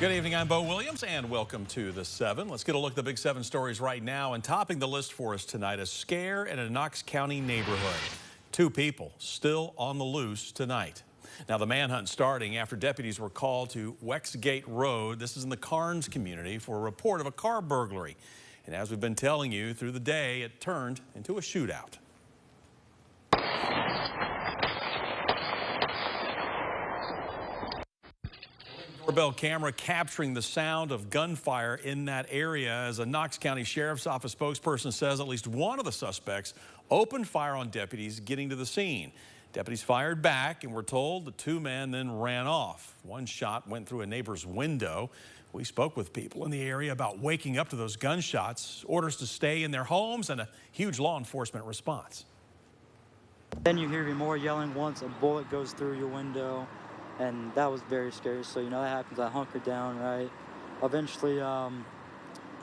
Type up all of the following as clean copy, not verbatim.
Good evening, I'm Bo Williams, and welcome to The 7. Let's get a look at the Big 7 stories right now. And topping the list for us tonight, a scare in a Knox County neighborhood. 2 people still on the loose tonight. Now, the manhunt starting after deputies were called to Wexgate Road. This is in the Carnes community for a report of a car burglary. And as we've been telling you through the day, it turned into a shootout. Doorbell camera capturing the sound of gunfire in that area as a Knox County Sheriff's Office spokesperson says at least one of the suspects opened fire on deputies getting to the scene. Deputies fired back and we're told the 2 men then ran off. One shot went through a neighbor's window. We spoke with people in the area about waking up to those gunshots, orders to stay in their homes, and a huge law enforcement response. Then you hear more yelling once a bullet goes through your window. And that was very scary. So, that happens. I hunkered down, right? Eventually,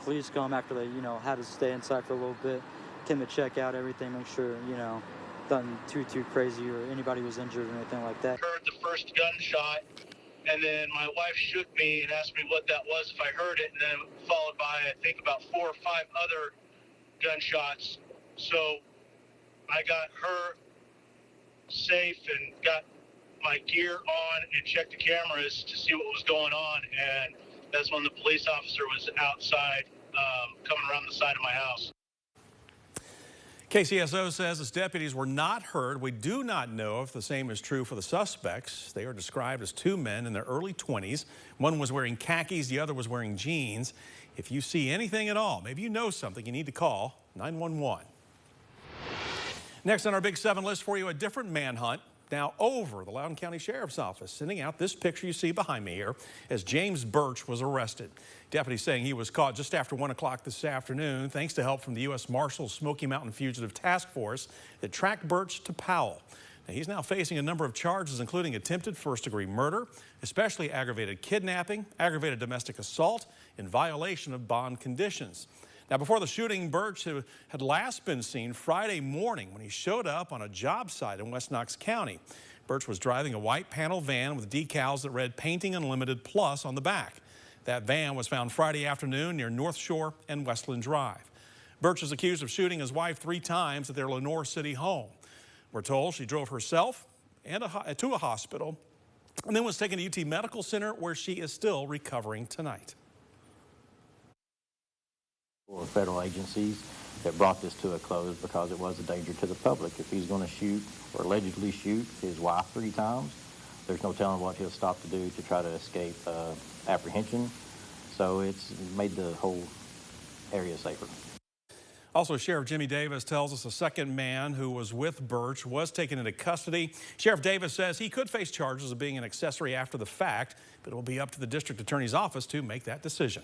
police come after they, had to stay inside for a little bit, came to check out everything, make sure, nothing too crazy or anybody was injured or anything like that. Heard the first gunshot, and then my wife shook me and asked me what that was if I heard it, and then followed by, I think, about 4 or 5 other gunshots. So I got her safe and got my gear on and checked the cameras to see what was going on, and that's when the police officer was outside coming around the side of my house. KCSO says its deputies were not heard. We do not know if the same is true for the suspects. They are described as 2 men in their early 20s. One was wearing khakis, the other was wearing jeans. If you see anything at all, maybe you know something, you need to call 911. Next on our Big 7 list for you, a different manhunt. Now over the Loudoun County Sheriff's Office, sending out this picture you see behind me here as James Birch was arrested. Deputies saying he was caught just after 1 o'clock this afternoon thanks to help from the U.S. Marshals Smoky Mountain Fugitive Task Force that tracked Birch to Powell. Now, he's now facing a number of charges, including attempted first-degree murder, especially aggravated kidnapping, aggravated domestic assault, in violation of bond conditions. Now, before the shooting, Birch had last been seen Friday morning when he showed up on a job site in West Knox County. Birch was driving a white panel van with decals that read Painting Unlimited Plus on the back. That van was found Friday afternoon near North Shore and Westland Drive. Birch is accused of shooting his wife 3 times at their Lenoir City home. We're told she drove herself and to a hospital and then was taken to UT Medical Center, where she is still recovering tonight. Or federal agencies that brought this to a close because it was a danger to the public. If he's going to shoot or allegedly shoot his wife 3 times, there's no telling what he'll stop to do to try to escape apprehension. So it's made the whole area safer. Also, Sheriff Jimmy Davis tells us a second man who was with Birch was taken into custody. Sheriff Davis says he could face charges of being an accessory after the fact, but it will be up to the district attorney's office to make that decision.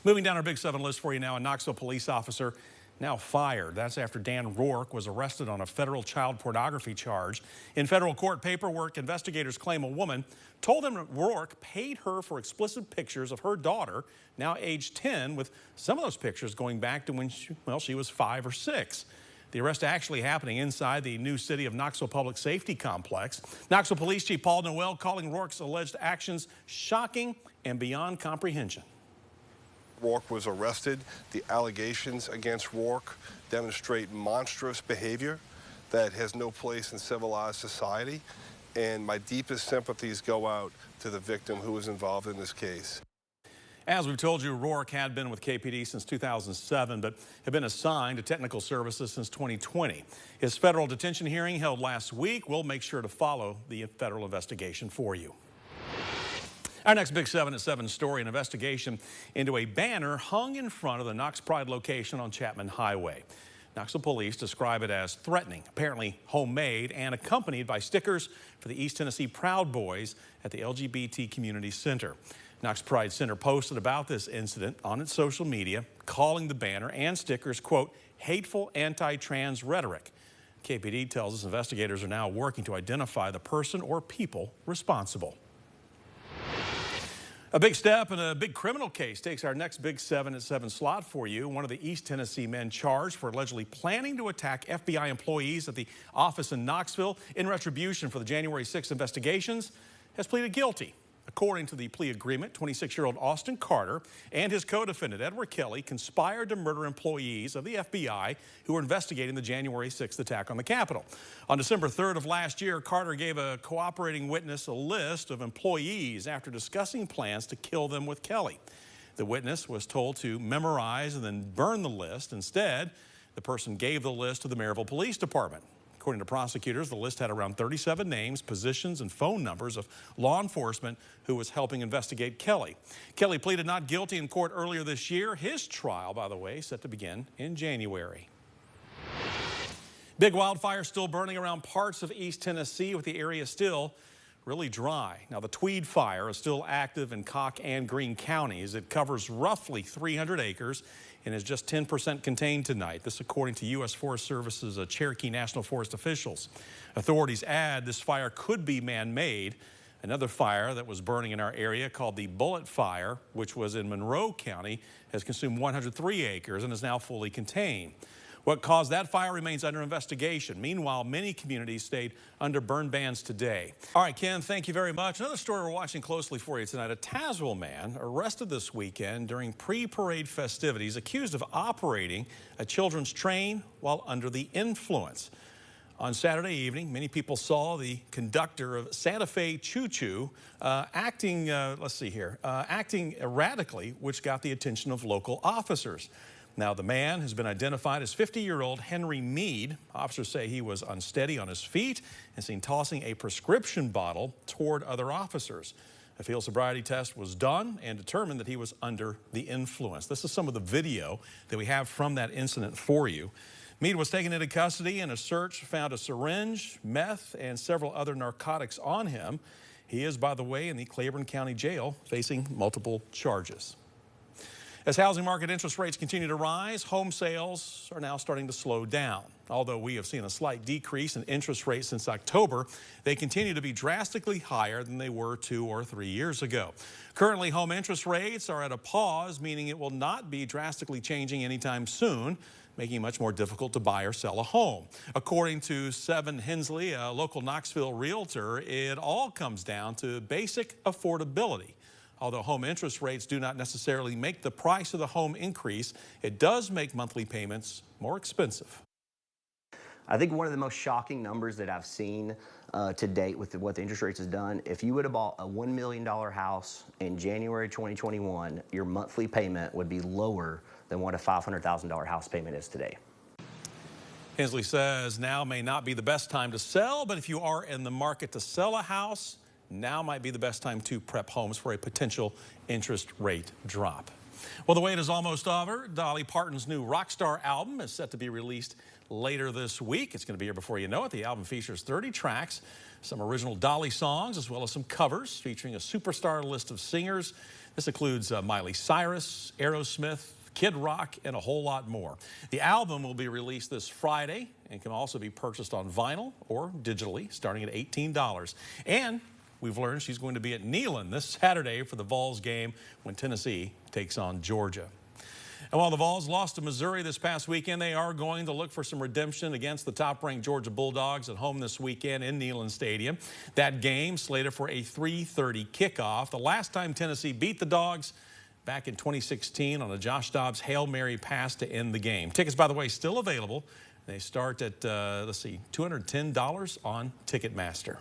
Moving down our Big 7 list for you now, a Knoxville police officer now fired. That's after Dan Rourke was arrested on a federal child pornography charge. In federal court paperwork, investigators claim a woman told them that Rourke paid her for explicit pictures of her daughter, now age 10, with some of those pictures going back to when she was 5 or 6. The arrest actually happening inside the new City of Knoxville Public Safety Complex. Knoxville Police Chief Paul Noel calling Rourke's alleged actions shocking and beyond comprehension. Rourke was arrested. The allegations against Rourke demonstrate monstrous behavior that has no place in civilized society, and my deepest sympathies go out to the victim who was involved in this case. As we've told you, Rourke had been with KPD since 2007, but had been assigned to technical services since 2020. His federal detention hearing held last week. We'll make sure to follow the federal investigation for you. Our next Big 7 at 7 story, an investigation into a banner hung in front of the Knox Pride location on Chapman Highway. Knoxville police describe it as threatening, apparently homemade, and accompanied by stickers for the East Tennessee Proud Boys at the LGBT Community Center. Knox Pride Center posted about this incident on its social media, calling the banner and stickers, quote, hateful anti-trans rhetoric. KPD tells us investigators are now working to identify the person or people responsible. A big step in a big criminal case takes our next Big 7 at 7 slot for you. One of the East Tennessee men charged for allegedly planning to attack FBI employees at the office in Knoxville in retribution for the January 6th investigations has pleaded guilty. According to the plea agreement, 26-year-old Austin Carter and his co-defendant Edward Kelly conspired to murder employees of the FBI who were investigating the January 6th attack on the Capitol. On December 3rd of last year, Carter gave a cooperating witness a list of employees after discussing plans to kill them with Kelly. The witness was told to memorize and then burn the list. Instead, the person gave the list to the Maryville Police Department. According to prosecutors, the list had around 37 names, positions, and phone numbers of law enforcement who was helping investigate Kelly. Kelly pleaded not guilty in court earlier this year. His trial, by the way, set to begin in January. Big wildfire still burning around parts of East Tennessee, with the area still really dry. Now, the Tweed fire is still active in Cocke and Greene counties. It covers roughly 300 acres and is just 10% contained tonight. This according to U.S. Forest Service's Cherokee National Forest officials. Authorities add this fire could be man-made. Another fire that was burning in our area, called the Bullet Fire, which was in Monroe County, has consumed 103 acres and is now fully contained. What caused that fire remains under investigation. Meanwhile, many communities stayed under burn bans today. All right, Ken, thank you very much. Another story we're watching closely for you tonight. A Tazewell man arrested this weekend during pre-parade festivities, accused of operating a children's train while under the influence. On Saturday evening, many people saw the conductor of Santa Fe Choo Choo acting erratically, which got the attention of local officers. Now, the man has been identified as 50-year-old Henry Mead. Officers say he was unsteady on his feet and seen tossing a prescription bottle toward other officers. A field sobriety test was done and determined that he was under the influence. This is some of the video that we have from that incident for you. Mead was taken into custody, and a search found a syringe, meth, and several other narcotics on him. He is, by the way, in the Claiborne County Jail facing multiple charges. As housing market interest rates continue to rise, home sales are now starting to slow down. Although we have seen a slight decrease in interest rates since October, they continue to be drastically higher than they were 2 or 3 years ago. Currently, home interest rates are at a pause, meaning it will not be drastically changing anytime soon, making it much more difficult to buy or sell a home. According to Seven Hensley, a local Knoxville realtor, it all comes down to basic affordability. Although home interest rates do not necessarily make the price of the home increase, it does make monthly payments more expensive. I think one of the most shocking numbers that I've seen to date with what the interest rates has done, if you would have bought a $1 million house in January 2021, your monthly payment would be lower than what a $500,000 house payment is today. Hensley says now may not be the best time to sell, but if you are in the market to sell a house, now might be the best time to prep homes for a potential interest rate drop. Well, the wait is almost over. Dolly Parton's new Rockstar album is set to be released later this week. It's going to be here before you know it. The album features 30 tracks, some original Dolly songs, as well as some covers featuring a superstar list of singers. This includes Miley Cyrus, Aerosmith, Kid Rock, and a whole lot more. The album will be released this Friday and can also be purchased on vinyl or digitally, starting at $18. And we've learned she's going to be at Neyland this Saturday for the Vols game when Tennessee takes on Georgia. And while the Vols lost to Missouri this past weekend, they are going to look for some redemption against the top-ranked Georgia Bulldogs at home this weekend in Neyland Stadium. That game slated for a 3:30 kickoff. The last time Tennessee beat the Dogs back in 2016 on a Josh Dobbs Hail Mary pass to end the game. Tickets, by the way, still available. They start at, $210 on Ticketmaster.